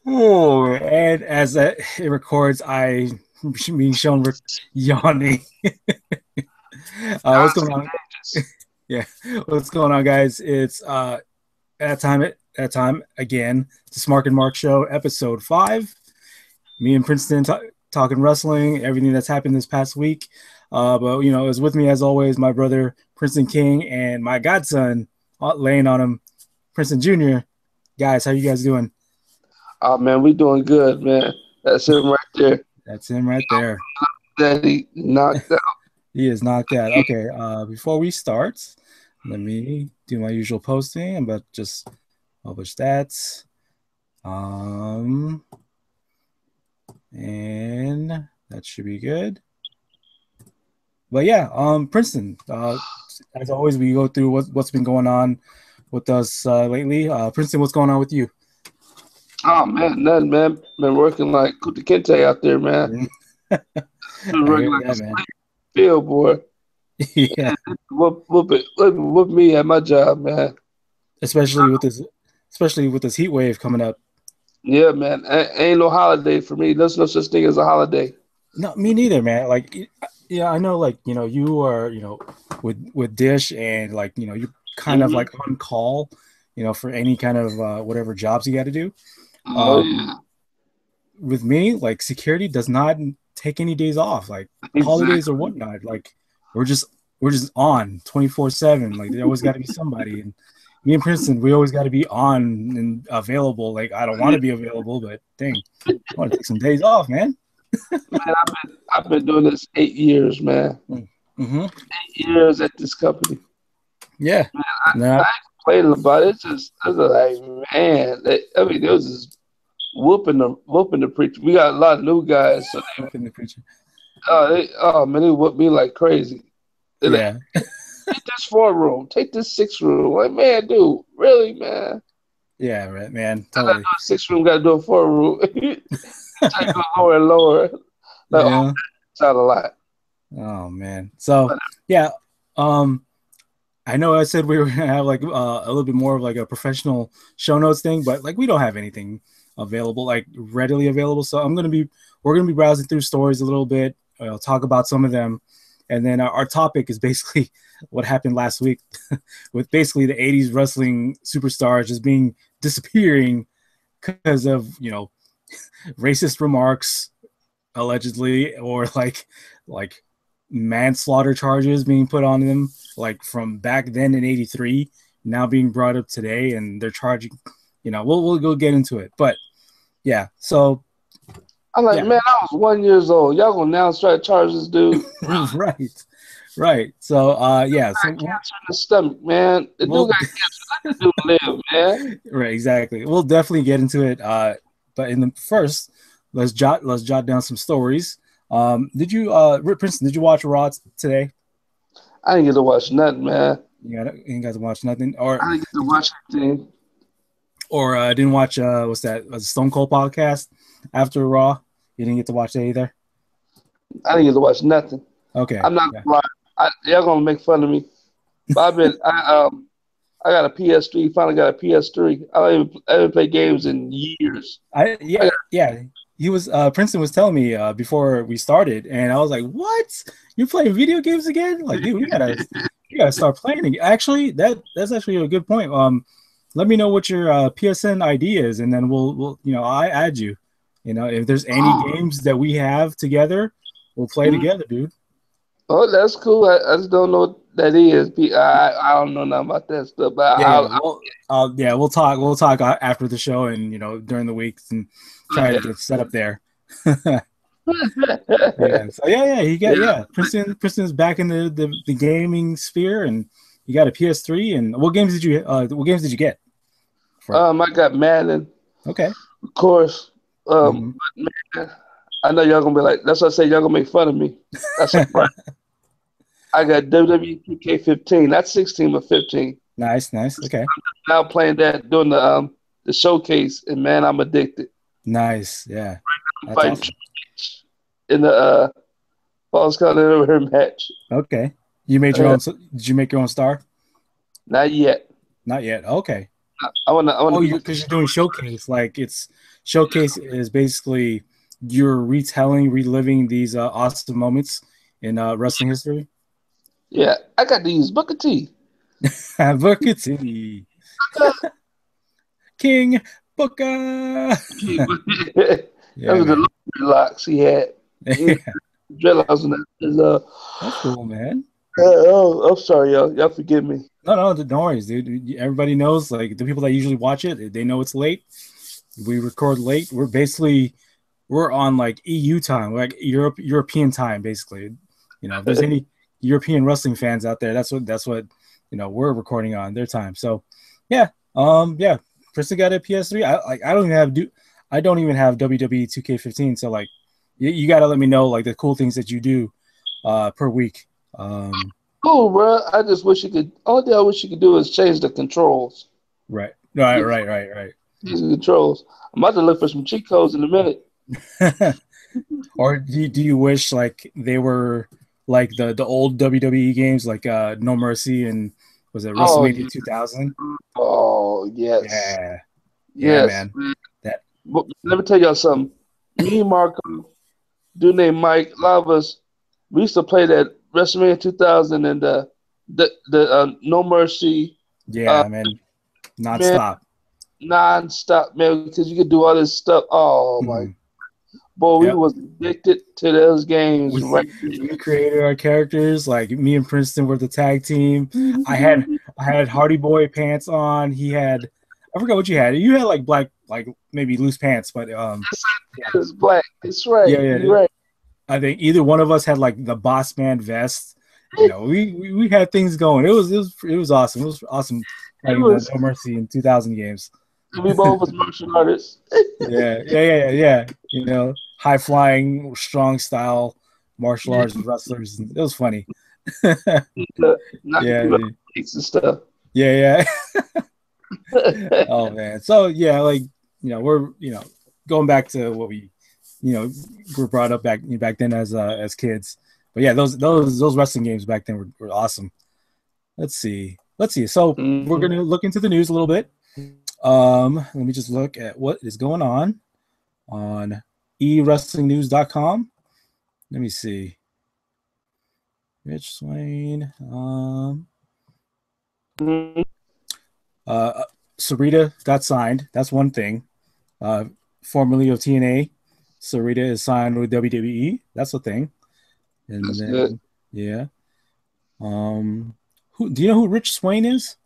Oh, and as it records, I being shown yawning. What's God's going on? contagious. Yeah, what's going on, guys? It's that time again. The Smark Mark Show, episode 5. Me and Princeton talking wrestling, everything that's happened this past week. But it's with me as always, my brother Princeton King and my godson laying on him, Princeton Jr. Guys, how you guys doing? Oh man, we doing good, man. That's him right there. That's him right there. That he knocked out. He is knocked out. Okay, before we start, let me do my usual posting. I'm about to just publish that. Um, and that should be good. But yeah, Princeton. As always, we go through what's been going on with us lately. Princeton, what's going on with you? Oh man, nothing, man. Been working like Kuta Kente out there, man. Been I working hear like a that, man. slave field boy. Yeah, Whoop me at my job, man. especially with this heat wave coming up. Yeah, man. Ain't no holiday for me. There's no such thing as a holiday. No, me neither, man. Like, yeah, I know, like, you are, with Dish and like, you're kind of Hmm. like on call, for any kind of whatever jobs you got to do. Oh Um, yeah, with me, like, security does not take any days off, like holidays or exactly. whatnot. Like, we're just we're just on 24/7. Like, there always got to be somebody. And me and Princeton, we always got to be on and available. Like, I don't want Yeah, to be available, but dang, I want to take some days off, man. man, I've been doing this 8 years, man. Mm-hmm. 8 years at this company. Yeah. I No, complaining about it. It's just I was like, man, I mean, there was just whooping the preacher. We got a lot of new guys, so open the preacher. oh man, they whooped me like crazy. They're like, Yeah. take this 4 room, take this 6 room. Like, man, dude, really, man? Yeah, right, man. I gotta Totally. do a 6 room, gotta do a 4 room. I go lower and lower. Like, oh, Yeah. it's not a lot. Oh man. So But yeah. Um I know I said we were gonna have like a little bit more of like a professional show notes thing, but like we don't have anything available, like readily available. So we're gonna be browsing through stories a little bit. I'll talk about some of them, and then our topic is basically what happened last week with basically the '80s wrestling superstars just being disappearing because of racist remarks allegedly, or like manslaughter charges being put on them, like from back then in '83, now being brought up today, and they're charging. We'll go get into it, but yeah. So I'm like, yeah, man, I was 1 years old. Y'all gonna now try to charge this dude? right, right. So yeah. So Cancer in the stomach, man. The dude we'll got cancer. Let the dude live, man. right, exactly. We'll definitely get into it. But in the first, let's jot down some stories. Did you Rip Princeton? Did you watch Raw today? I didn't get to watch nothing, man. You ain't got to watch nothing, or I didn't get to watch anything. didn't watch what's that? A Stone Cold podcast after Raw. You didn't get to watch that either. I didn't get to watch nothing. Okay, I'm not yeah. gonna lie. Y'all gonna make fun of me, but I got a PS3. Finally got a PS3. I haven't played games in years. I Yeah, yeah. He was Princeton was telling me before we started, and I was like, "What? You're playing video games again? Like, dude, we gotta start playing again." Actually, that's actually a good point. Let me know what your PSN ID is, and then we'll I add you. If there's any got. games that we have together, we'll play together, dude. Oh, that's cool. I just don't know what that is. I don't know nothing about that stuff, but Yeah, yeah. Yeah, we'll talk after the show, and during the weeks, and try to yeah. get set up there. Yeah. So yeah, he got Yeah. yeah. Princeton's back in the gaming sphere, and you got a PS3. And what games did you get for it? I got Madden, Okay. of course. Hmm. But man, I know y'all gonna be like, that's what I say. Y'all gonna make fun of me. That's all right. I got WWE 2K15. Not 16, but 15. Nice, nice. Okay. Now playing that doing the showcase, and man, I'm addicted. Nice. Yeah. I'm That's fighting awesome. in the Falls Continental match. Okay. You made your Uh, own. Did you make your own star? Not yet. Not yet. Okay. I wanna. Oh, because you're doing showcase. Like it's showcase is basically you're reliving these awesome moments in wrestling history. Yeah, I got to use Booker T. Booker T, King Booker. That Yeah, was the man. locks he had. He dreadlocks and that. That's cool, man. Oh, I'm sorry, y'all. Y'all forgive me. No, don't worry, dude. Everybody knows, like the people that usually watch it, they know it's late. We record late. We're on like EU time, like European time, basically. You know, if there's any European wrestling fans out there, that's what we're recording on their time. So, yeah, yeah. Kristen got a PS3. I don't even have WWE 2K15. So like, you got to let me know like the cool things that you do per week. Cool, bro. I just wish you could. All thing I wish you could do is change the controls. Right. Change the controls. I'm about to look for some cheat codes in a minute. Or do you wish like they were like the old WWE games like No Mercy and was it Oh, WrestleMania 2000? oh yes, Yeah, yeah, yes. man. That But let me tell y'all something. Me and Marco, dude named Mike, a lot of us, we used to play that WrestleMania 2000 and the No Mercy, uh, yeah, man, man, nonstop. non-stop, man, because you could do all this stuff. Oh my Mhm. boy, we Yep. was addicted to those games right We created our characters. Like me and Princeton were the tag team. I had Hardy Boy pants on. He had I forgot what you had. You had like black, like maybe loose pants, but yeah, there. It's black. It's right. yeah. You're right. I think either one of us had like the boss man vest. We had things going. It was awesome. It was awesome It playing the was. No Mercy in 2000 games. We both was martial artists. Yeah. High flying, strong style martial Yeah, arts wrestlers. It was funny. Yeah, knocking people out dude. and stuff. Yeah. Oh man. So yeah, like we're going back to what we you know were brought up back then as kids. But yeah, those wrestling games back then were awesome. Let's see. So we're Mm-hmm. gonna look into the news a little bit. Let me just look at what is going on ewrestlingnews.com. Let me see. Rich Swain. Uh, Sarita got signed. That's one thing. Formerly of TNA, Sarita is signed with WWE. That's a thing. And That's good. then yeah. Who do you know who Rich Swain is?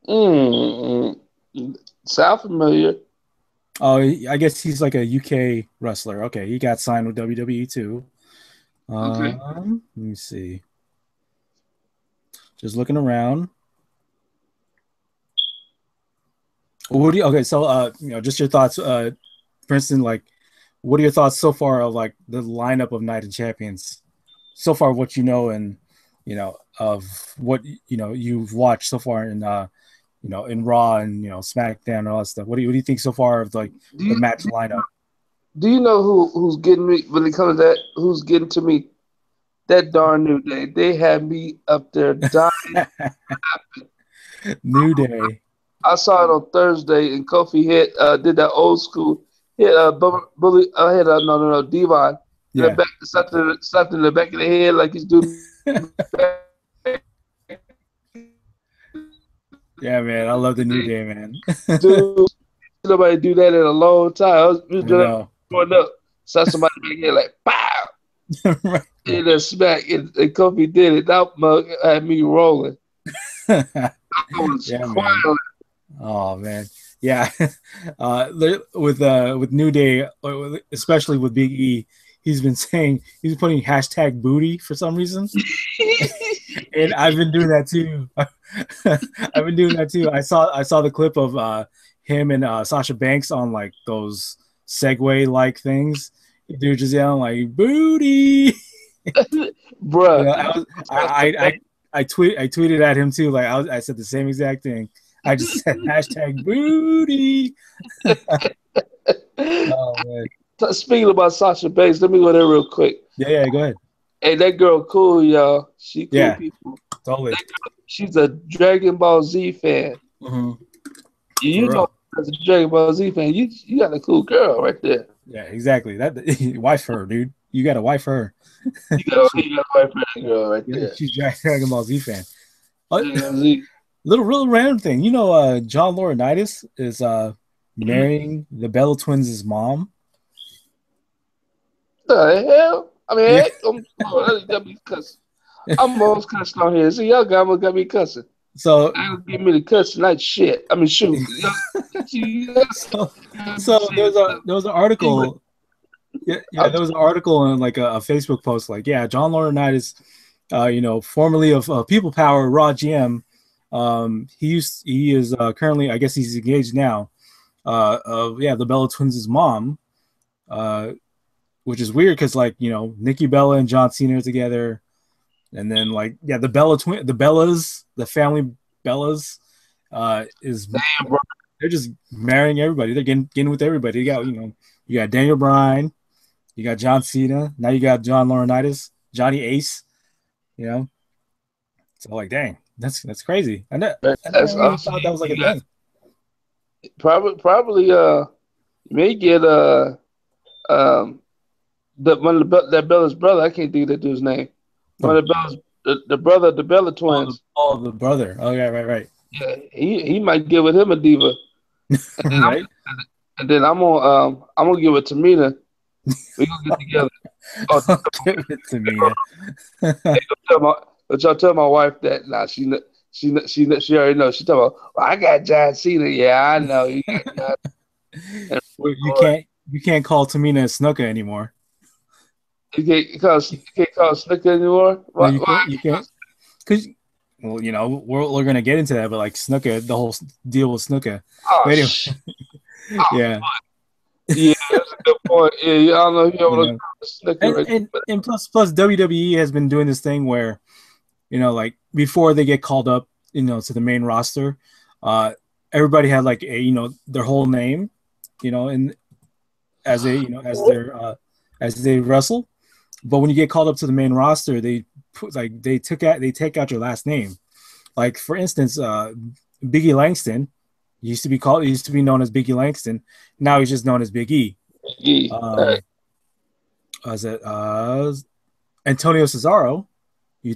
Mm, sound familiar? Oh, I guess he's like a UK wrestler. Okay, he got signed with WWE too. Okay. Let me see. Just looking around. Okay, so just your thoughts. For instance, like, what are your thoughts so far of like the lineup of Night of Champions? So far, what you know and of what you've watched so far in Raw and SmackDown and all that stuff. What do you think so far of like Do the you match lineup? do you know who's getting me when it comes to that? Who's getting to me? That darn New Day. They had me up there dying. New Day. I saw it on Thursday, and Kofi did that old school hit bully hit no Devon in the Yeah. back slapped in the back of the head like he's doing. Yeah, man. I love the New Day, man. Dude, nobody do that in a long time. I was I doing that know. growing up. Saw somebody back here like pow Right. in that smack, and Kofi did it. That mug had me rolling. I was Yeah, man. crying. Oh man, yeah. With New Day, especially with Big E, he's been putting hashtag booty for some reason, and I've been doing that too. I've been doing that too. I saw the clip of him and Sasha Banks on like those Segway like things. They're just yelling like booty. Bruh. I tweeted at him too. Like I said the same exact thing. I just said hashtag booty. Oh man. Speaking about Sasha Banks, let me go there real quick. Yeah, go ahead. Hey, that girl cool, y'all. She cool Yeah, people. totally. she's a Dragon Ball Z fan. Mm-hmm. You For know, real. as a Dragon Ball Z fan, you got a cool girl right there. Yeah, exactly. That wife her, dude. You got to wife her. she, You got a white girl right yeah, there. she's Dragon Ball Z fan. Dragon Ball Z. Real random thing. You know, John Laurinaitis is marrying the Bella twins' mom. The hell? I mean, Yeah. heck, that got me cussing. I'm almost cussing on here. See, y'all got me cussing. So I ain't gonna give me the cuss tonight. Shit. I mean, shoot. so so there was an article. Yeah, there was an article on like a Facebook post, like, yeah, John Laurinaitis, formerly of People Power, Raw GM. He is currently, I guess he's engaged now. Of the Bella twins' mom, which is weird because, like, Nikki Bella and John Cena are together, and then, like, yeah, the Bellas, the family Bellas, is Damn, bro. they're just marrying everybody. They're getting with everybody. You got Daniel Bryan, you got John Cena, now you got John Laurinaitis, Johnny Ace. You know, so, like, dang, that's crazy. I That's never even awesome. thought that was like a You got thing. probably may get um that Bella's brother. I can't think of that dude's name. One Oh, of the Bella's the brother of the Bella twins. the brother. Oh yeah, right, Yeah, he might get with him a diva, right. and then I'm gonna give it to Tamina. We gonna get together. Oh, Give it to me. but y'all tell my wife that. Nah, she already knows. She talking about. Well, I got John Cena. Yeah, I know. You got John. And Well, you can't call Tamina Snuka anymore. you can't call Snicker anymore. No, Why? you can't, because, well, we're gonna get into that, but, like, Snuka, the whole deal with Snuka. Oh, But anyway, oh, yeah, yeah, that's a good point. Yeah, I don't know if you you ever look know, at Snicker and right and there. and plus WWE has been doing this thing where, like, before they get called up, to the main roster, uh, everybody had, like, their whole name, and as they, as they wrestle. But when you get called up to the main roster, they take out your last name. Like, for instance, Biggie Langston used to be known as Biggie Langston. Now he's just known as Big E. Yeah, Um, is it Antonio Cesaro?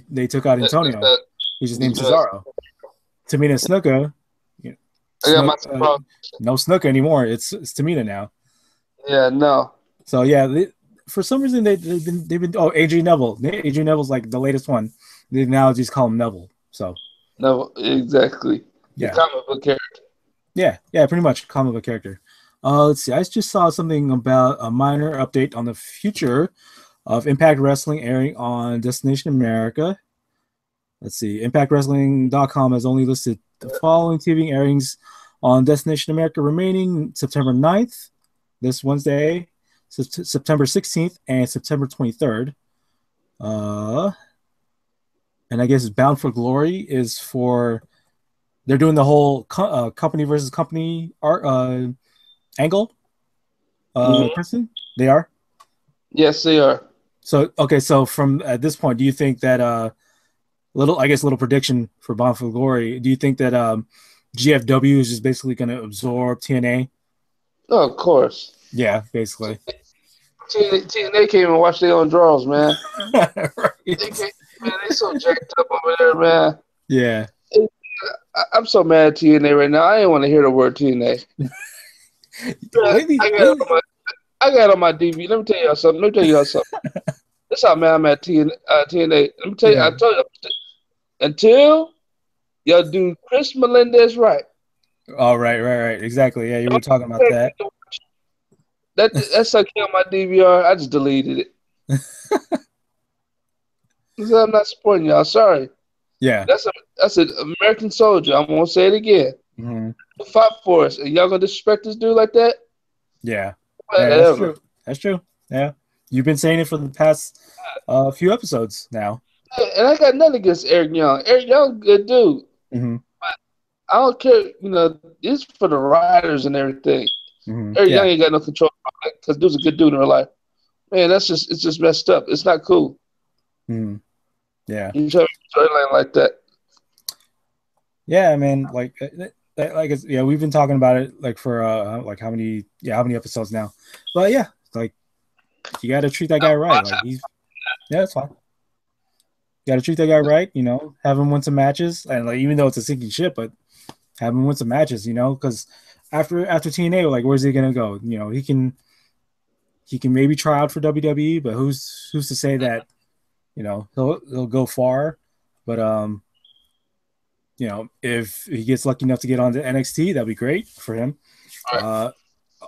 They took out Antonio. He's just named Cesaro. Tamina Snuka, you know, I got my no Snuka anymore. It's Tamina now. yeah, no, So yeah, for some reason they've been AJ Neville. AJ Neville's like the latest one. They now just call him Neville. So no, exactly. The yeah, comic book character. yeah, pretty much comic book character. Let's see. I just saw something about a minor update on the future of Impact Wrestling airing on Destination America. Let's see. ImpactWrestling.com has only listed the following TV airings on Destination America remaining: September 9th, this Wednesday, September 16th, and September 23rd. And I guess Bound for Glory is for, they're doing the whole company versus company art angle. Mhm. Kristen, they are. Yes, they are. So okay, so from at this point, do you think that little prediction for Bound for Glory? Do you think that GFW is just basically going to absorb TNA? Oh, of course. Yeah, basically. TNA came and watched their own draws, man. They Right. can't, man, they so jacked up over there, man. Yeah. I'm so mad at TNA right now. I didn't want to hear the word TNA. Lately, I got it on my DV. Let me tell y'all something. That's how mad I'm at TNA. Let me tell you. yeah. I told you until y'all do Chris Melendez right. Oh, right. Exactly. Yeah, you were talking about that. That's like on my DVR. I just deleted it. I'm not supporting y'all. Sorry. Yeah. That's an American soldier. I'm gonna say it again. Mm-hmm. Who fought for us? And y'all gonna disrespect this dude like that? Yeah. Yeah, that's Whatever. true. That's true. Yeah. You've been saying it for the past few episodes now. And I got nothing against Eric Young. Eric Young, good dude. Mm-hmm. I don't care. It's for the riders and everything. Mm-hmm. Eric Young Yeah. ain't got no control because dude's a good dude in real life. Man, it's just messed up. It's not cool. Mm-hmm. Yeah. You try to storyline like that. Yeah, man. Like it's, yeah, we've been talking about it like for like how many episodes now. But yeah, like you got to treat that guy right. Like he's yeah, that's fine. You got to treat that guy right. You know, have him win some matches, and like even though it's a sinking ship, but have him win some matches. You know, because after TNA, like where's he gonna go? You know, he can maybe try out for WWE, but who's to say that you know he'll go far? But you know, if he gets lucky enough to get onto NXT, that'd be great for him. Right.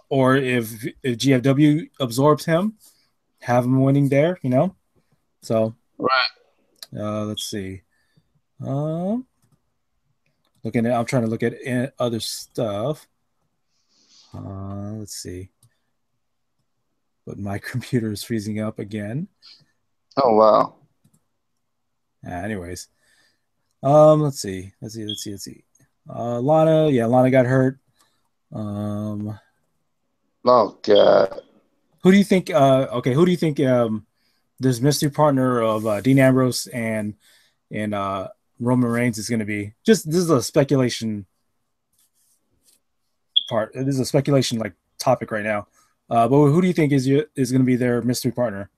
Or if GFW absorbs him, have him winning there, you know. So Right. let's see. Um, looking at, I'm trying to look at other stuff. Let's see. But my computer is freezing up again. Oh wow. Anyways, let's see. Lana, yeah, Lana got hurt. Um, Oh god. who do you think? Okay, who do you think? This mystery partner of Dean Ambrose and Roman Reigns is going to be. Just this is a speculation part. This is a speculation like topic right now. But who do you think is going to be their mystery partner?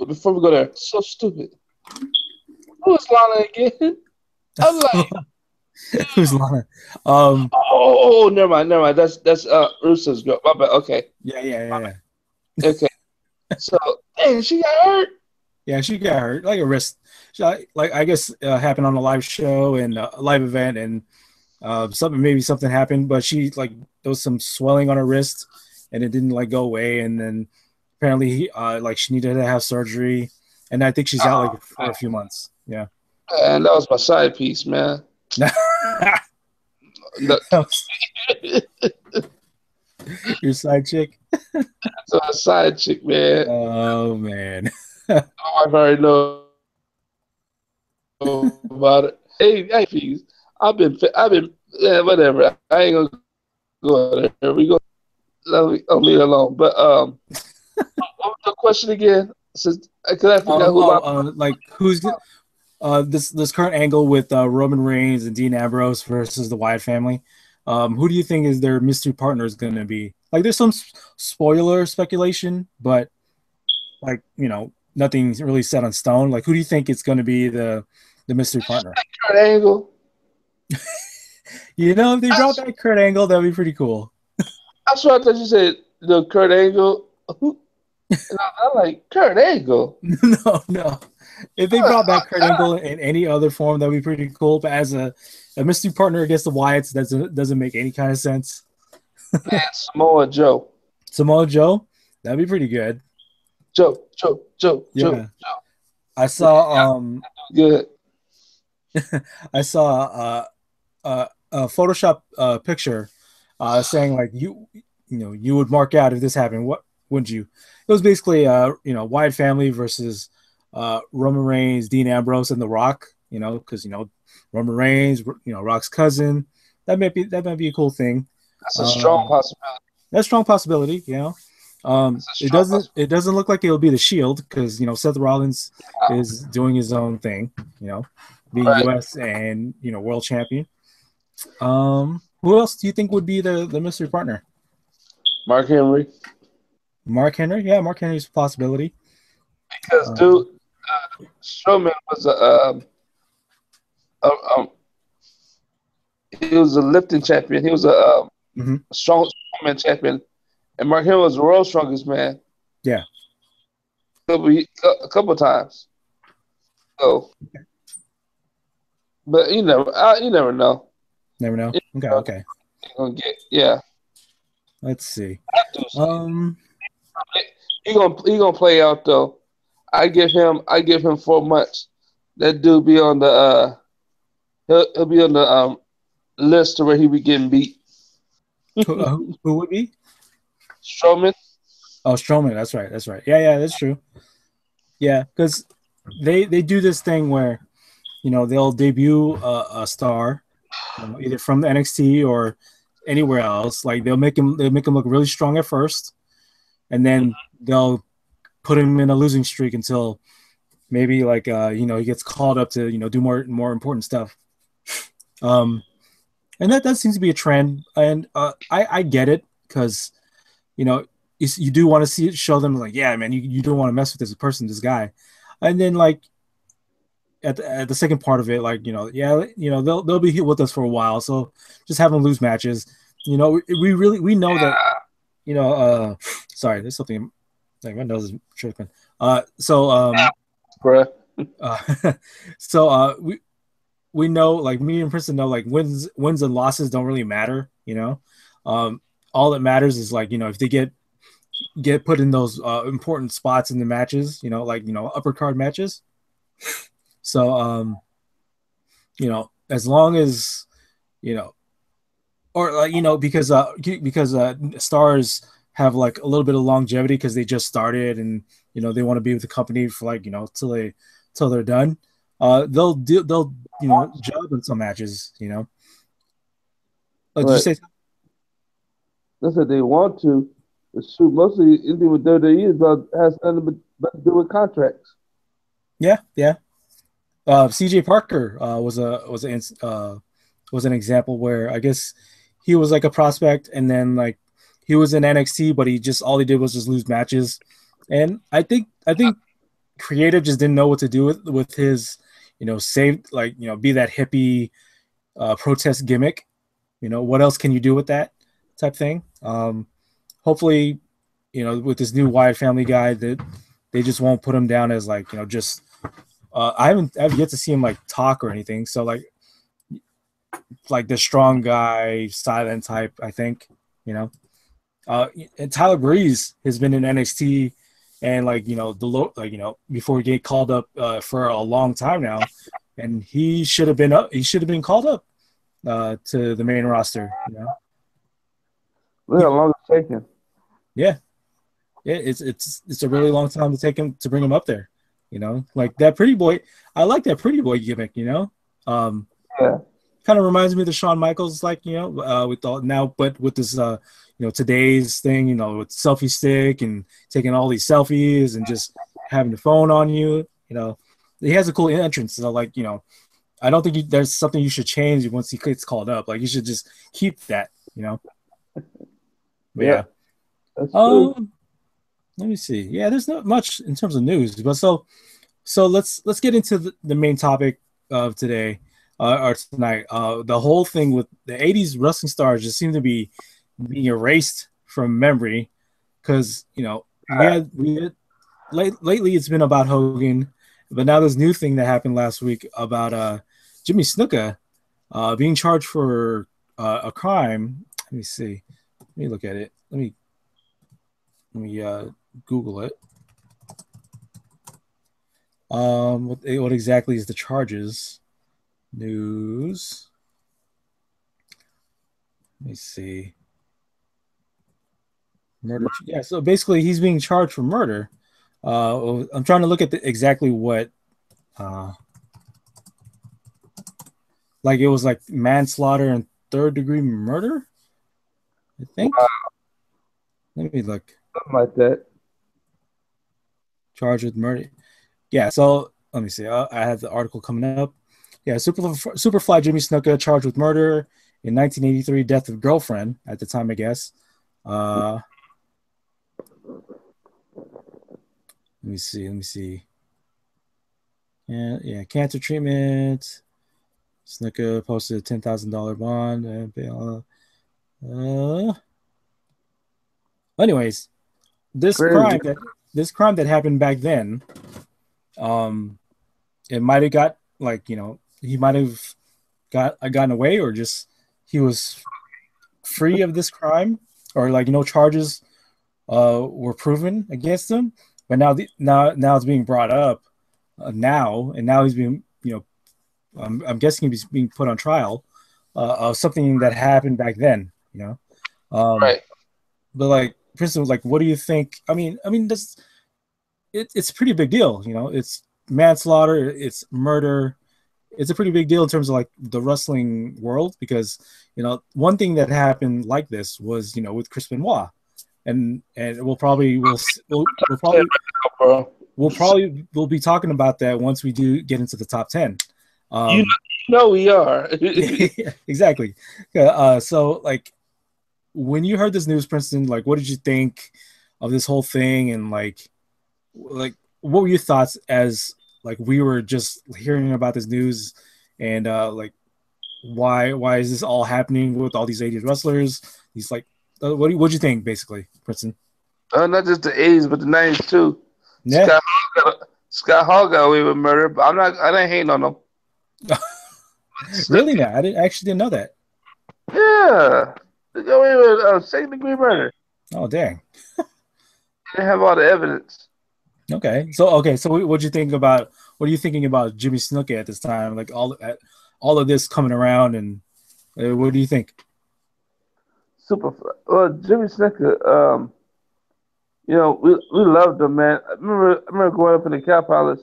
Before we go there, so stupid. Who is Lana again? I'm like, Who's Lana? never mind. That's Russo's girl. My bad. Okay. Yeah. Okay. So, dang, she got hurt. Yeah, she got hurt like a wrist. Like I guess happened on a live show and a live event, and something happened, but she like there was some swelling on her wrist, and it didn't like go away, and then apparently like she needed to have surgery, and I think she's out like for a few months. Yeah. And that was my side piece, man. Your side chick. That's my side chick, man. Oh man. My wife already knows about it. Hey, please. I've been, yeah, whatever. I ain't gonna go there. We go. I'll leave it alone. But what was the question again? Because I forgot who. Like who's this current angle with Roman Reigns and Dean Ambrose versus the Wyatt family? Who do you think is their mystery partner is going to be? Like, there's some spoiler speculation, but like you know, nothing's really set on stone. Like, who do you think is going to be the mystery partner? Kurt Angle. You know, if they brought back Kurt Angle, that'd be pretty cool. That's what I thought you said. The Kurt Angle. And I'm like, Kurt Angle. No. If they brought back Kurt Angle in any other form, that'd be pretty cool. But as a mystery partner against the Wyatts, doesn't make any kind of sense. Man, Samoa Joe. Samoa Joe, that'd be pretty good. Joe. Yeah. I saw good. I saw a Photoshop picture saying like you would mark out if this happened. What wouldn't you? It was basically Wyatt family versus Roman Reigns, Dean Ambrose, and The Rock. You know, because Roman Reigns, Rock's cousin. That might be a cool thing. That's a strong possibility. That's a strong possibility. You know, it doesn't look like it'll be the Shield because Seth Rollins is doing his own thing. Being U.S. and world champion. Who else do you think would be the mystery partner? Mark Henry. Mark Henry, yeah, Mark Henry's a possibility. Because Strowman was he was a lifting champion. He was a strongman champion, and Mark Henry was the world's strongest man. Yeah, a couple times. So, but you never know. Never know. Okay. Yeah. Let's see. He gonna play out though. I give him 4 months. That dude be on the he'll be on the list to where he be getting beat. Who would be? Strowman. Oh, Strowman. That's right. Yeah, that's true. Yeah, because they do this thing where they'll debut a star, either from the NXT or anywhere else. Like they'll make him look really strong at first, and then they'll put him in a losing streak until maybe like he gets called up to do more important stuff. Um, and that seems to be a trend, and I get it because you know you do want to show them like, yeah, man, you don't want to mess with this person, this guy, and then like at the second part of it, like yeah, they'll be here with us for a while, so just have them lose matches. We know that sorry, there's something like my nose is tripping. Bruh. Uh, so we know, like me and Princeton know, like wins and losses don't really matter. All that matters is like if they get put in those important spots in the matches, like upper card matches. So as long as or like because stars have like a little bit of longevity because they just started and they want to be with the company for like till they're done. They'll job in some matches. Did you But say? that's what they want to. But shoot, mostly anything with WWE is has nothing but to do with contracts. Yeah, yeah. CJ Parker was an example where I guess he was like a prospect, and then like he was in NXT, but he just all he did was just lose matches, and I think creative just didn't know what to do with his save, like be that hippie protest gimmick. What else can you do with that type thing? Hopefully, with this new Wyatt family guy, that they just won't put him down as like just I've yet to see him like talk or anything. So like the strong guy, silent type, I think, and Tyler Breeze has been in NXT and like, before he get called up for a long time now. And he should have been called up to the main roster, Look how long it's taken. Yeah. Yeah, it's a really long time to bring him up there. Like that pretty boy. I like that pretty boy gimmick. Yeah. Kind of reminds me of the Shawn Michaels, like with all now, but with this today's thing, with selfie stick and taking all these selfies and just having the phone on you. He has a cool entrance. So like I don't think there's something you should change once he gets called up. Like you should just keep that. But Yeah. yeah. That's true. Let me see. Yeah, there's not much in terms of news, but so let's get into the main topic of today or tonight. The whole thing with the '80s wrestling stars just seem to be being erased from memory because lately it's been about Hogan, but now this new thing that happened last week about Jimmy Snuka being charged for a crime. Let me see. Let me look at it. Let me Google it. What exactly is the charges? News. Let me see. Murder. Yeah, so basically he's being charged for murder. I'm trying to look at exactly what like it was like manslaughter and third-degree murder, I think. Wow. Let me look. Something like that. Charged with murder. Yeah, so let me see. I have the article coming up. Yeah, Superfly Jimmy Snuka charged with murder in 1983, death of girlfriend at the time, I guess. Let me see. Yeah, cancer treatment. Snuka posted a $10,000 bond. Anyways, this crime that happened back then, it might have got like he might have gotten away, or just he was free of this crime, or like no charges were proven against him. But now it's being brought up now, and now he's being I'm guessing he's being put on trial of something that happened back then. Right. But like, for instance, like, what do you think? I mean, it's a pretty big deal. It's manslaughter, it's murder. It's a pretty big deal in terms of like the wrestling world because one thing that happened like this was with Chris Benoit, and we'll be talking about that once we do get into the top 10. You know we are. Exactly. So like when you heard this news, Princeton, like what did you think of this whole thing, and like what were your thoughts as like we were just hearing about this news, and like why is this all happening with all these 80s wrestlers? These like what'd you think basically, Princeton? Not just the 80s, but the 90s too. Yeah. Scott Hall got away with murder, but I didn't hate on him. Really? Now I actually didn't know that. Yeah, they got away with second-degree murder. Oh dang. They have all the evidence. Okay, so what are you thinking about Jimmy Snuka at this time? Like all of this coming around, and what do you think? Super. Well, Jimmy Snuka, we loved him, man. I remember growing up in the Cow Palace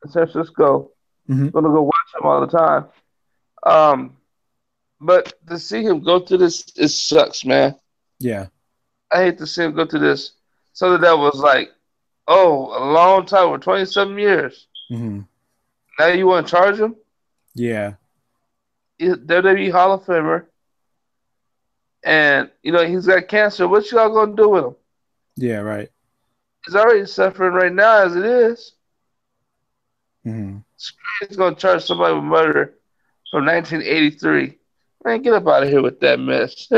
in San Francisco. Mm-hmm. Gonna go watch him all the time. But to see him go through this, it sucks, man. Yeah. I hate to see him go through this. Something that was like, oh, a long time, for 27 years. Mm-hmm. Now you want to charge him? Yeah. He's WWE Hall of Famer. And, he's got cancer. What y'all going to do with him? Yeah, right. He's already suffering right now as it is. Mm-hmm. He's going to charge somebody with murder from 1983. Man, get up out of here with that mess.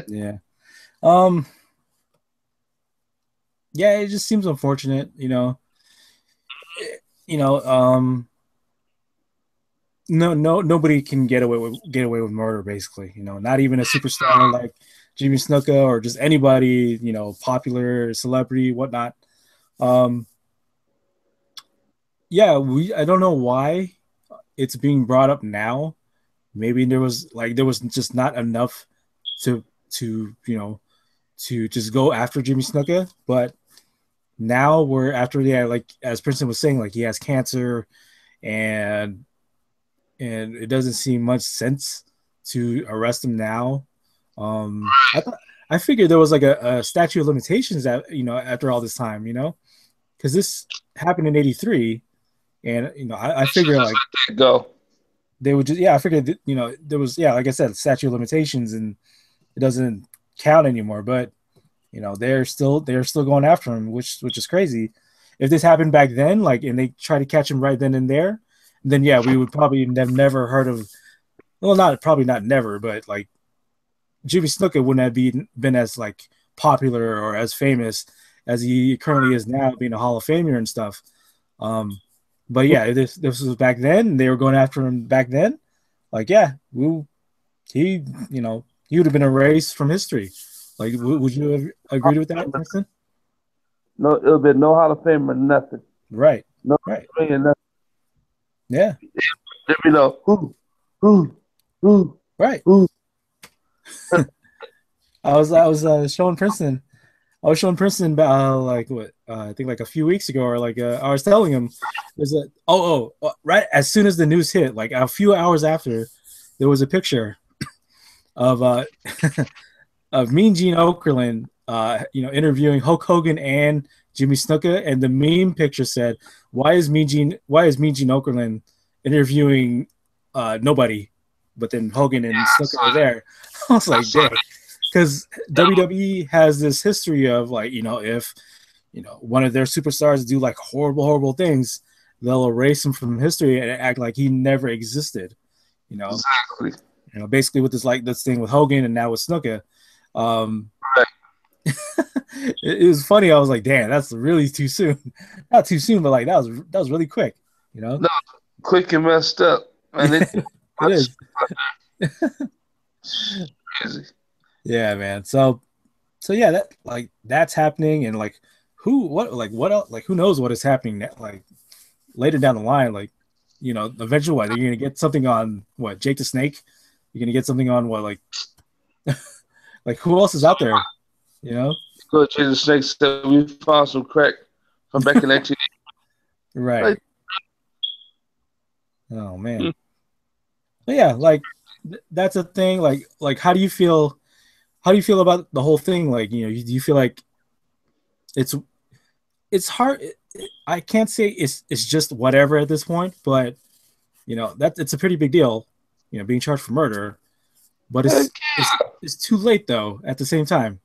Yeah. Yeah, it just seems unfortunate, nobody can get away with murder, basically, not even a superstar like Jimmy Snuka or just anybody, popular celebrity, whatnot. Yeah, I don't know why it's being brought up now. Maybe there was just not enough to just go after Jimmy Snuka, but now we're after, like as Princeton was saying, like he has cancer, and it doesn't seem much sense to arrest him now. I figured there was like a statute of limitations that after all this time, because this happened in '83, and I figured like go. They would just I figured there was like I said, statute of limitations, and it doesn't count anymore, but they're still going after him, which is crazy. If this happened back then, like, and they try to catch him right then and there, then yeah, we would probably have never heard of, well, not never, but like Jimmy Snuka wouldn't have been as like popular or as famous as he currently is now, being a Hall of Famer and stuff. But yeah, if this was back then, they were going after him back then, like yeah, he would have been erased from history. Like, would you have agreed with that, Princeton? No, it would have been no Hall of Fame or nothing. Right. No, right. Nothing. Yeah. Who? Right. Who? I was showing Princeton. Like what? I think like a few weeks ago, or like I was telling him there's right as soon as the news hit, like a few hours after, there was a picture of of Mean Gene Okerlund, interviewing Hulk Hogan and Jimmy Snuka, and the meme picture said, "Why is Mean Gene Okerlund interviewing nobody?" But then Hogan and Snuka were there. I was like, "Dang," because WWE has this history of like, if one of their superstars do like horrible things, they'll erase him from history and act like he never existed. Exactly. Basically with this thing with Hogan and now with Snuka. Right. It was funny. I was like, damn, that's really too soon. Not too soon, but like that was really quick, No, quick and messed up. And it is. Crazy. Yeah, man. So yeah, that's happening, and like what else, like who knows what is happening like later down the line, like eventually what, you're gonna get something on what, Jake the Snake? You're gonna get something on what, like like who else is out there? Go Jake the Snake said we found some crack from back in 1980. Right. Like, oh man. But yeah, like that's a thing. Like how do you feel how do you feel about the whole thing? Like, do you feel like it's it's hard? I can't say it's just whatever at this point, but that it's a pretty big deal, being charged for murder. But Heck it's too late though. At the same time,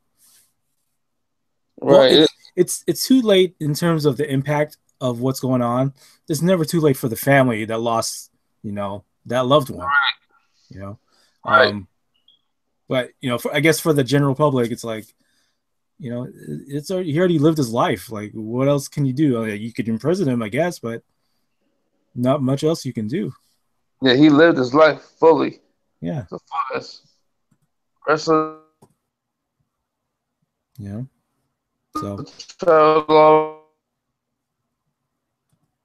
well, right. it's too late in terms of the impact of what's going on. It's never too late for the family that lost, that loved one. You know, Right. um, but I guess for the general public, it's like, he already lived his life. Like, what else can you do? You could imprison him, I guess, but not much else you can do. Yeah, he lived his life fully. Yeah, The fullest. Wrestling so traveled all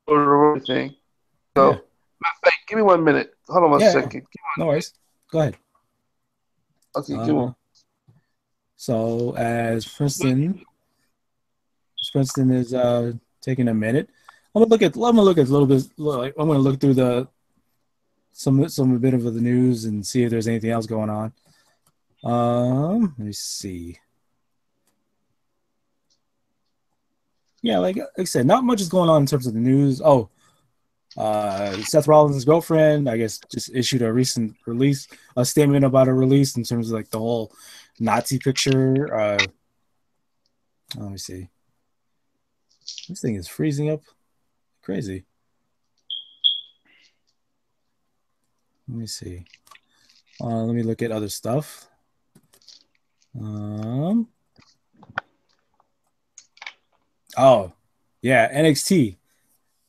over everything. yeah, So, give me 1 minute. Hold on one yeah, second. no worries. Go ahead. Okay, give me. Uh, so as Princeton is taking a minute, I'm gonna look at a little bit. Like, I'm gonna look through the some a bit of the news and see if there's anything else going on. Let me see. Yeah, like I said, not much is going on in terms of the news. Oh, Seth Rollins' girlfriend, I guess, just issued a statement about a release in terms of like the whole Nazi picture. Let me see. This thing is freezing up. Crazy. Let me see. Let me look at other stuff. Oh, yeah, NXT.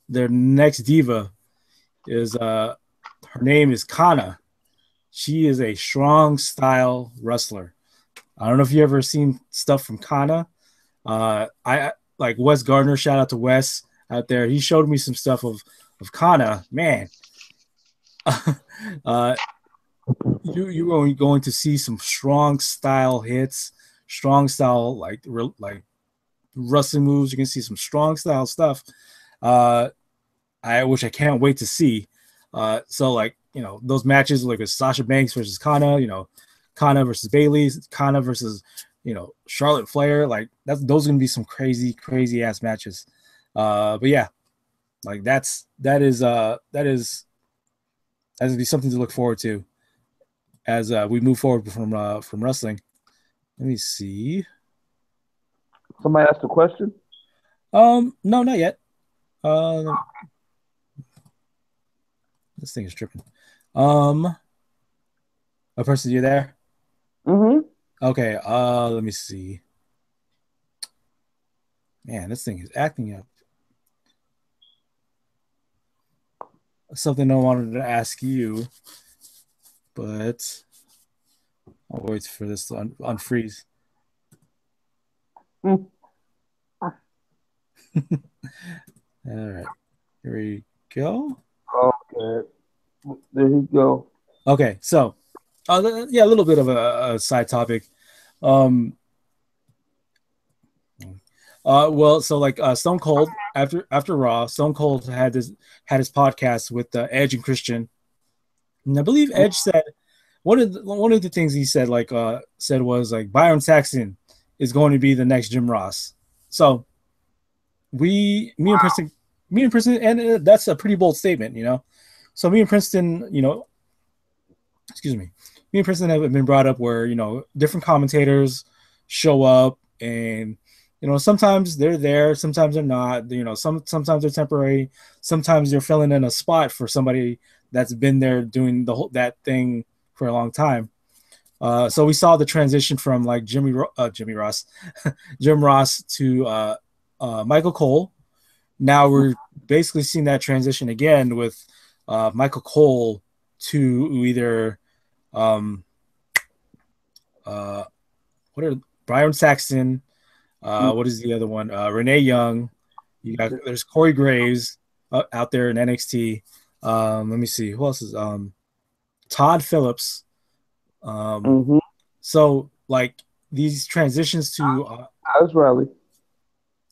Their next diva is her name is Kana. She is a strong style wrestler. I don't know if you ever seen stuff from Kana. I like Wes Gardner. Shout out to Wes out there. He showed me some stuff of Kana. Man, you are going to see some strong style hits, strong style like wrestling moves. You can see some strong style stuff. Which I can't wait to see. So like those matches like with Sasha Banks versus Kana, Kana versus Bayley, Kana versus Charlotte Flair, like those are gonna be some crazy ass matches. But yeah, like that is be something to look forward to as we move forward from wrestling. Let me see. Somebody asked a question. No, not yet. Uh, this thing is tripping. A person, you there? Mm-hmm. Okay. Let me see. Man, this thing is acting up. Something I wanted to ask you, but I'll wait for this to unfreeze. All right, here we go. Okay. There you go. Okay, so yeah, a little bit of a side topic. Um, well, so like Stone Cold after Raw, Stone Cold had his podcast with Edge and Christian, and I believe Edge said one of the things he said said was like Byron Saxton is going to be the next Jim Ross. So me and Princeton, and that's a pretty bold statement. So me and Princeton, excuse me and Princeton have been brought up where different commentators show up, and sometimes they're there, sometimes they're not. Sometimes they're temporary, sometimes they're filling in a spot for somebody that's been there doing that thing for a long time. So we saw the transition from like Jimmy Ross, Jim Ross to Michael Cole. Now we're basically seeing that transition again with Michael Cole to either uh, what are Byron Saxton, what is the other one? Renee Young. There's Corey Graves out there in NXT. Let me see who else is Todd Phillips. Mm-hmm. So like these transitions to Alex Riley.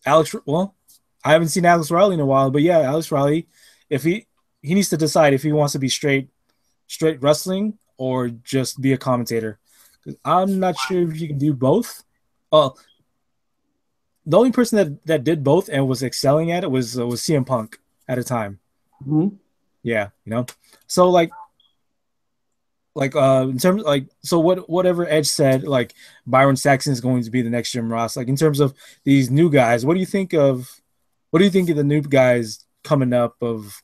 Alex. Well, I haven't seen Alex Riley in a while, but yeah, Alex Riley. If he needs to decide if he wants to be straight wrestling or just be a commentator, I'm not sure if you can do both. Well, the only person that did both and was excelling at it was CM Punk at a time. Mm-hmm. Yeah, So in terms so whatever Edge said, like Byron Saxton is going to be the next Jim Ross. Like in terms of these new guys, what do you think of the new guys coming up of,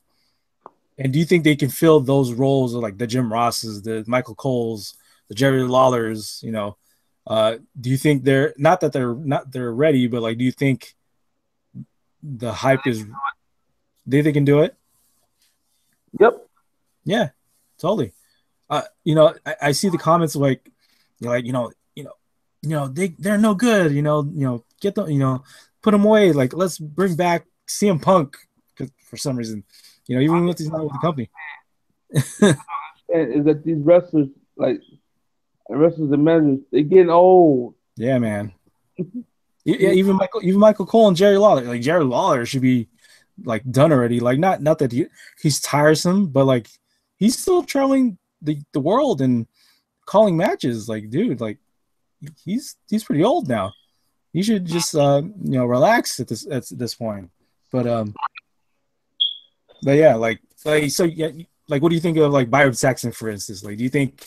and do you think they can fill those roles of like the Jim Rosses, the Michael Coles, the Jerry Lawlers? Do you think they're ready, but like do you think the hype is they can do it? Yep. Yeah, totally. I see the comments like, they're no good. Get them, put them away. Like let's bring back CM Punk for some reason, even if he's not with the company. And is that these wrestlers, like wrestlers and managers, they're getting old. Yeah, man. Yeah, even Michael Cole and Jerry Lawler. Like Jerry Lawler should be like done already. Like not that he's tiresome, but like he's still traveling the world and calling matches. Like, dude, like he's pretty old now. He should just relax at this point. But yeah, so yeah, like what do you think of like Byron Saxton, for instance? Like, do you think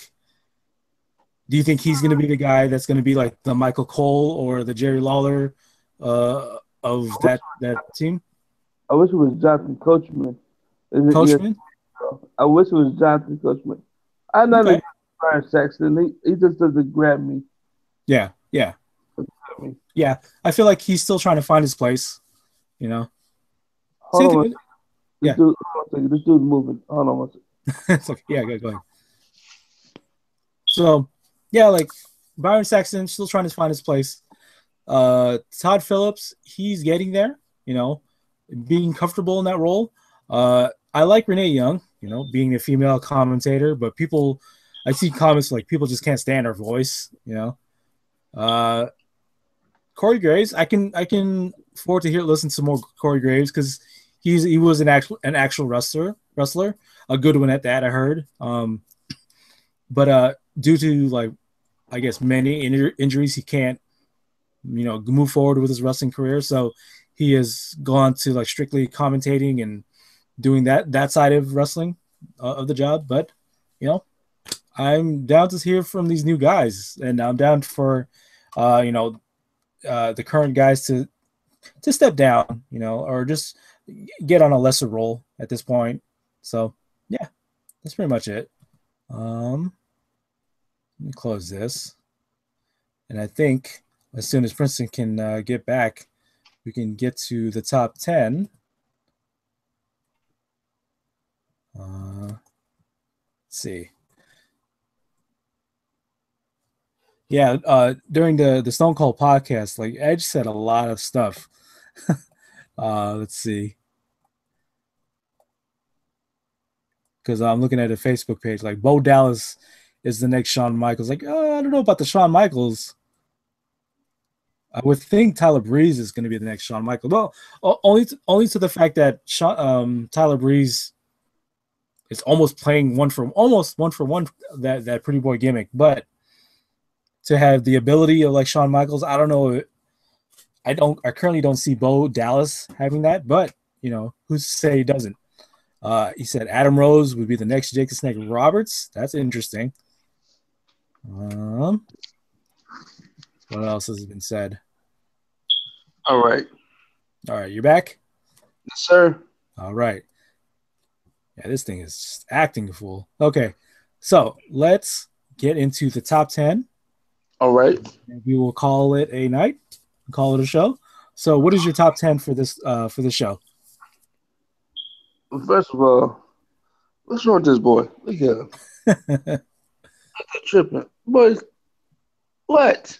he's going to be the guy that's going to be like the Michael Cole or the Jerry Lawler of that team? I wish it was Jonathan Coachman. Coachman? I wish it was Jonathan Coachman. I'm not Okay. a Byron Saxton. He just doesn't grab me. Yeah. I feel like he's still trying to find his place. Hold Same on. thing. Yeah. This dude's moving. Hold on one second. It's okay. Yeah, go ahead. So, yeah, like Byron Saxton still trying to find his place. Todd Phillips, he's getting there, being comfortable in that role. I like Renee Young, being a female commentator, but I see comments like people just can't stand her voice, Corey Graves, I can afford to listen to more Corey Graves because he was an actual wrestler, a good one at that, I heard. But due to like, I guess many injuries, he can't, move forward with his wrestling career. So he has gone to like strictly commentating and doing that side of wrestling of the job. But I'm down to hear from these new guys, and I'm down for the current guys to step down, or just get on a lesser role at this point. So yeah, that's pretty much it. Let me close this, and I think as soon as Princeton can get back, we can get to the top 10. Let's see. Yeah, during the Stone Cold podcast, like Edge said a lot of stuff. Let's see. Because I'm looking at a Facebook page, like Bo Dallas is the next Shawn Michaels. Like, I don't know about the Shawn Michaels. I would think Tyler Breeze is going to be the next Shawn Michaels. Well, only to the fact that Tyler Breeze is almost playing one for one that pretty boy gimmick, but to have the ability of like Shawn Michaels, I don't know. I currently don't see Bo Dallas having that, but who's to say he doesn't? He said Adam Rose would be the next Jake the Snake Roberts. That's interesting. What else has been said? All right, you're back? yes, sir. All right. Yeah, this thing is just acting a fool. Okay, so let's get into the top 10. All right. We will call it a night. Call it a show. So, what is your top 10 for this show? First of all, what's wrong with this boy? Look at him. Tripping. Boy, what?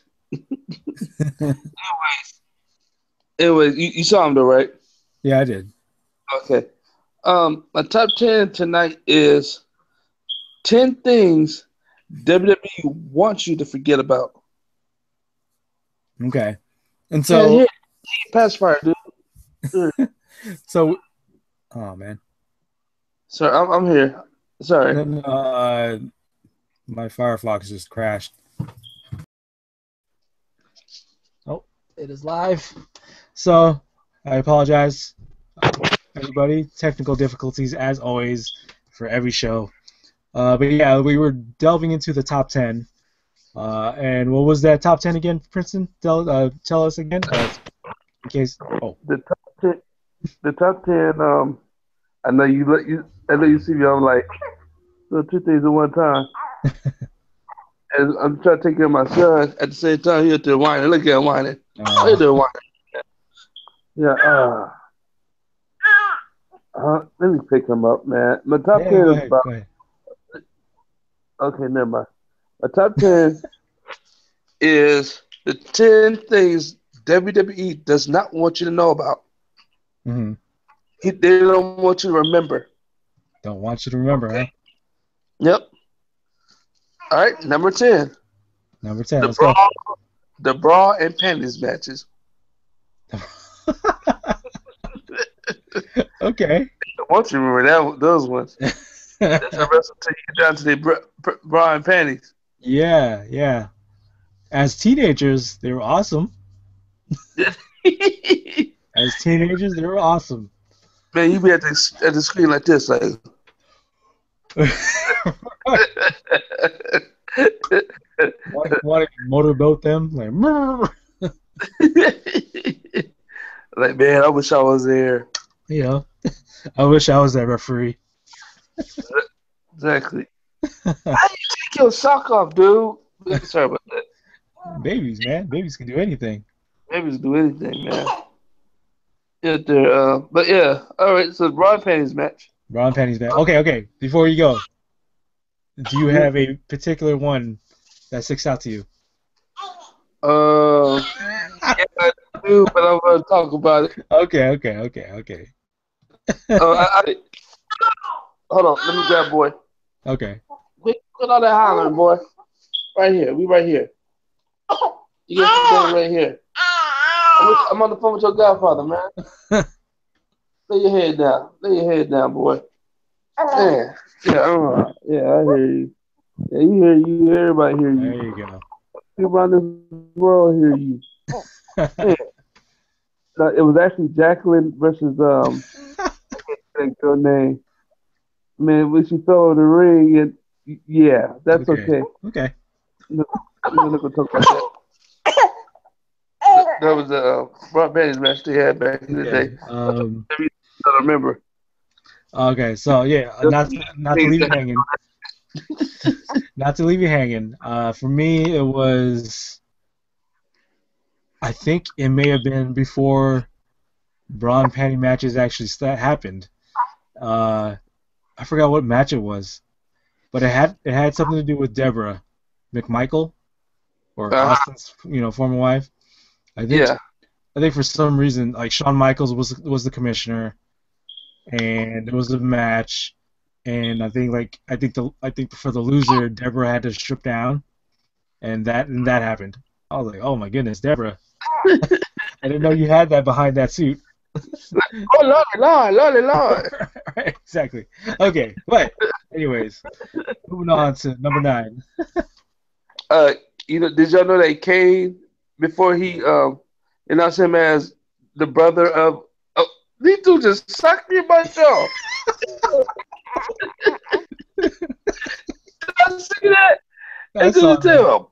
Anyways, you saw him though, right? Yeah, I did. Okay. My top 10 tonight is 10 things WWE wants you to forget about. Okay. And so, pacifier, dude. So, oh man. Sorry, I'm here. Sorry. My Firefox just crashed. Oh, it is live. So, I apologize, everybody. Technical difficulties, as always, for every show. But yeah, we were delving into the top 10. And what was that top 10 again, Princeton? Tell us again, in case. Oh, The top 10. The top 10. I know you see me. I'm like, so two things at one time. And I'm trying to take care of my son at the same time. He out there whining. Look at him whining. He there whining. Yeah. Let me pick him up, man. My top 10 go is ahead, about. go ahead. Okay, never mind. My top 10 is the 10 things WWE does not want you to know about. Mm-hmm. They don't want you to remember. Don't want you to remember, Okay. huh? Yep. All right, number 10. Number 10, let's go. go. The bra and panties matches. Okay. I want you to remember those ones. That's a wrestle until you get down to the bra and panties. Yeah. As teenagers, they were awesome. As teenagers, they were awesome. Man, you be at the screen like this, like. Want to motorboat them? Like, like, man, I wish I was there. Yeah, I wish I was that referee. Exactly. How do you take your sock off, dude? Sorry about that. Babies, man. Babies can do anything. Babies do anything, man. But yeah, all right. So bra and panties match. Bra and panties match. Okay. Before you go, do you have a particular one that sticks out to you? Yeah, I do, but I'm gonna talk about it. Okay. Hold on, let me grab boy. Okay. Quit all that hollering, boy. Right here, we right here. You get the thing right here. I'm on the phone with your godfather, man. Lay your head down. Lay your head down, boy. Yeah, I hear you. Yeah, you hear you. Everybody hear you. There you go. People around this world hear you. Yeah. It was actually Jacqueline versus I can't her name. Man, when she fell over the ring, and yeah, that's okay. Okay. We're not gonna talk about that. That was a Brock Benny's match they had back in the day. I remember. Okay, so yeah, not to leave you hanging. Not to leave you hanging. For me, it was. I think it may have been before bra and panty matches actually happened. I forgot what match it was, but it had something to do with Deborah McMichael, or Austin's former wife. I think for some reason, like, Shawn Michaels was the commissioner, and there was a match, and I think for the loser, Deborah had to strip down, and that happened. I was like, oh my goodness, Deborah! I didn't know you had that behind that suit. Oh Lord. Right, exactly. Okay, but anyways, moving on to number 9. Did y'all know that Kane, before he announced him as the brother of? Oh, these two just sucked me in my jaw. Did I see that? I saw that.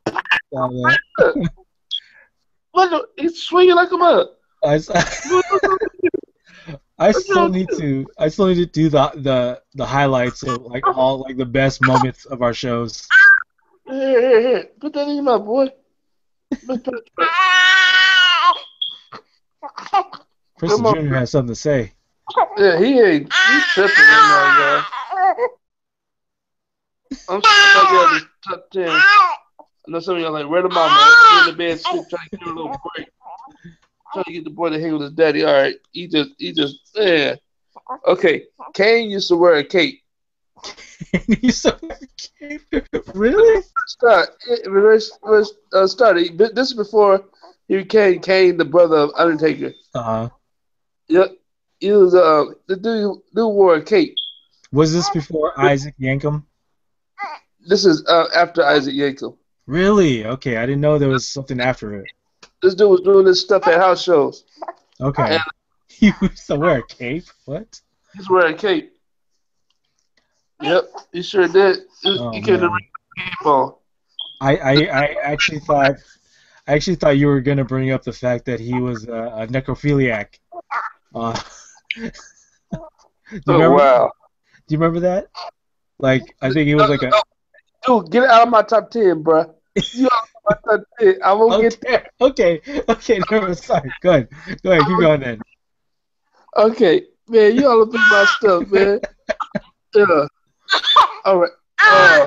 What? He's swinging like a mug. I still need to do the highlights of like all like the best moments of our shows. Here. Put that in your mouth, boy. Princeton Jr. has something to say. Yeah, he's tripping right now, y'all. I'm sorry, this top 10. I know some of y'all like, where the mama at? In the bed, trying to get a little break. Trying to get the boy to hang with his daddy. All right, he just, yeah. Okay, Kane used to wear a cape. Really? Started. This is before he became Kane, the brother of Undertaker. Yep. He was the dude wore a cape. Was this before Isaac Yankem? This is after Isaac Yankem. Really? Okay, I didn't know there was something after it. This dude was doing this stuff at house shows, and Okay. You used to wear a cape? What? he's wearing a cape. Yep, he sure did. Oh He came to man. ring the ball. I actually thought you were gonna bring up the fact that he was a necrophiliac. Do you Oh remember? wow. Do you remember that? Like, I think he was like a. Dude, get out of my top 10, bro. You out of my top 10. I won't get Okay, okay, okay. Never. Sorry. Go ahead. Keep going then. okay. Man, you all up in my stuff, man. Yeah. All right.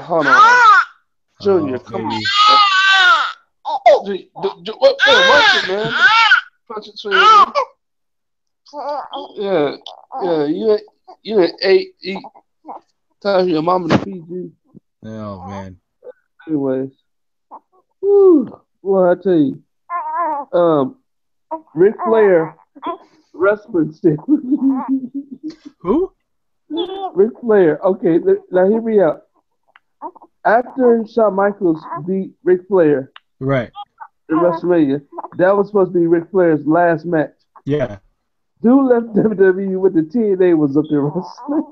Hold on. Junior, Oh, come on. baby. What, man, watch it, man. Punch it to you. Yeah. Yeah. You ain't ate. Time for your mama to feed you. Oh man. Anyways. Whew. Well, I tell you. Um, Ric Flair, wrestling stick. Who? Ric Flair. Okay, now hear me out. After Shawn Michaels beat Ric Flair Right. in WrestleMania, that was supposed to be Ric Flair's last match. Yeah. Dude left WWE with the TNA was up there wrestling.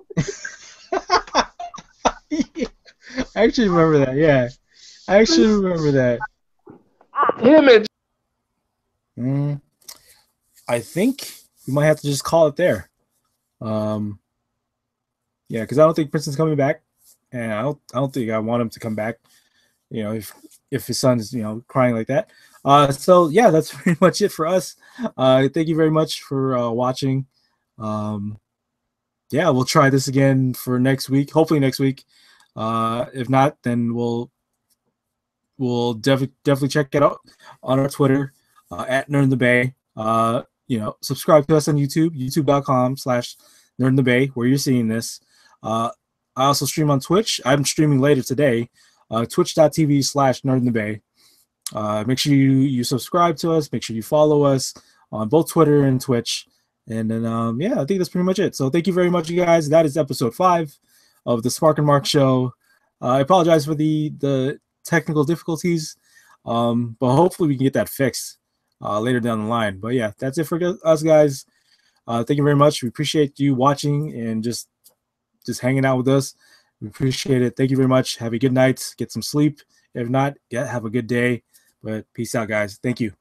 I actually remember that. Yeah. I actually remember that. Him and Mm, I think we might have to just call it there. Um, yeah, because I don't think Princeton's coming back, and I don't think I want him to come back. You know, if his son's crying like that. So yeah, that's pretty much it for us. Thank you very much for watching. Um, yeah, we'll try this again for next week. Hopefully next week. If not, then we'll definitely check it out on our Twitter at Nerd in the Bay. Subscribe to us on YouTube, youtube.com/Nerd in the Bay, where you're seeing this. I also stream on Twitch. I'm streaming later today, twitch.tv/Nerd in the Bay. Make sure you subscribe to us. Make sure you follow us on both Twitter and Twitch. And then, yeah, I think that's pretty much it. So thank you very much, you guys. That is episode 5 of the Smark Mark Show. I apologize for the technical difficulties, but hopefully we can get that fixed later down the line. But yeah, that's it for us, guys. Thank you very much. We appreciate you watching and just hanging out with us. We appreciate it. Thank you very much. Have a good night. Get some sleep. If not, yeah, have a good day. But peace out, guys. Thank you.